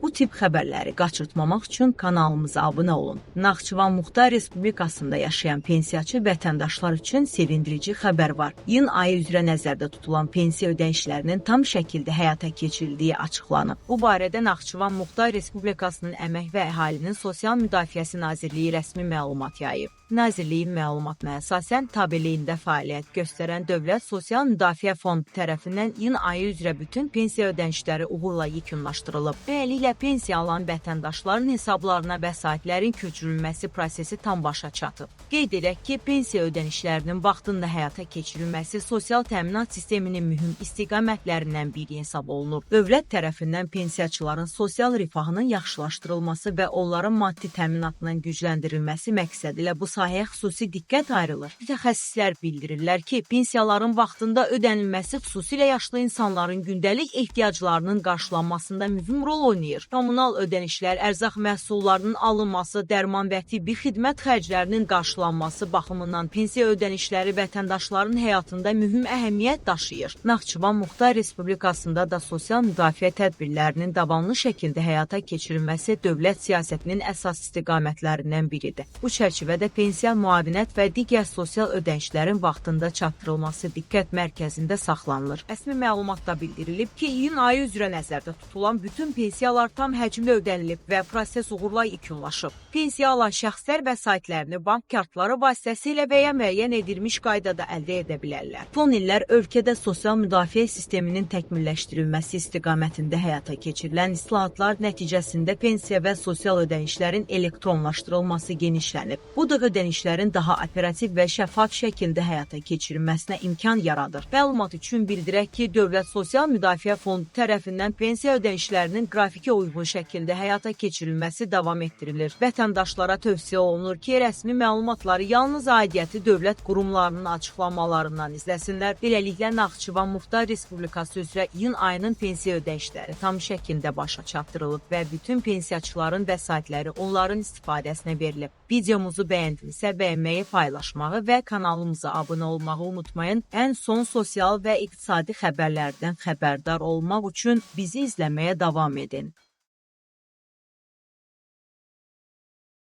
Bu tip xəbərləri qaçırtmamaq üçün kanalımıza abunə olun. Naxçıvan Muxtar Respublikasında yaşayan pensiyaçı vətəndaşlar üçün sevindirici xəbər var. İyun ayı üzrə nəzərdə tutulan pensiya ödənişlərinin tam şəkildə həyata keçirildiyi açıqlanıb. Bu barədə Naxçıvan Muxtar Respublikasının Əmək və Əhalinin Sosial Müdafiəsi Nazirliyi rəsmi məlumat yayıb. Nazirliyin məlumatına əsasən tabeliyində fəaliyyət göstərən Dövlət Sosial Müdafiə Fondu tərəfindən iyun ayı üzrə bütün pensiya ödənişləri uğurla yekunlaşdırılıb. Beləliklə, pensiya alan vətəndaşların hesablarına vəsaitlərin köçürülməsi prosesi tam başa çatıb. Qeyd edək ki, pensiya ödənişlərinin vaxtında həyata keçirilməsi sosial təminat sisteminin mühüm istiqamətlərindən biri hesab olunur. Dövlət tərəfindən pensiyaçıların sosial rifahının yaxşılaşdırılması və onların maddi təminatının gücləndirilməsi məqsədilə bu sahəyə xüsusi diqqət ayrılır. Mütəxəssislər bildirirlər ki, pensiyaların vaxtında ödənilməsi xüsusilə yaşlı insanların gündəlik ehtiyaclarının qarşılanmasında mühüm rol oynayır. Kommunal ödənişlər, ərzaq məhsullarının alınması, dərman və tibbi xidmət xərclərinin qarşılanması baxımından pensiya ödənişləri vətəndaşların həyatında mühüm əhəmiyyət daşıyır. Naxçıvan Muxtar Respublikasında da sosial müdafiə tədbirlərinin davamlı şəkildə həyata keçirilməsi dövlət siyasətinin əsas istiqamətlərindən biridir. Bu çərçivədə pensiya müavinət və digər sosial ödənişlərin vaxtında çatdırılması diqqət mərkəzində saxlanılır. Rəsmi məlumatda bildirilib ki, iyun ayı üzrə nəzərdə tutulan bütün pensiyalar tam həcmlə ödənilib və proses uğurla yekunlaşıb. Pensiya alan şəxslər vəsaitlərini bank kartları vasitəsilə və ya müəyyən edilmiş qaydada əldə edə bilərlər. Son illər ölkədə sosial müdafiə sisteminin təkmilləşdirilməsi istiqamətində həyata keçirilən islahatlar nəticəsində pensiya və sosial ödənişlərin elektronlaşdırılması genişlənib. Bu da ödənişlərin daha operativ və şəffaf şəkildə həyata keçirilməsinə imkan yaradır. Məlumat üçün bildirək ki, Dövlət Sosial Müdafiə Fondu tərəfindən pensiya ödənişlərinin qrafikə uyğun şəkildə həyata keçirilməsi davam etdirilir. Vətəndaşlara tövsiyə olunur ki, rəsmi məlumatları yalnız aidiyyəti dövlət qurumlarının açıqlamalarından izləsinlər. Beləliklə, Naxçıvan Muxtar Respublikası üzrə iyun ayının pensiya ödənişləri tam şəkildə başa çatdırılıb və bütün pensiyaçıların vəsaitləri onların istifadəsinə verilib. Videomuzu bəyəndinizsə bəyənməyi, paylaşmağı və kanalımıza abunə olmağı unutmayın. Ən son sosial və iqtisadi xəbərlərdən xəbərdar olmaq üçün bizi izləməyə davam edin.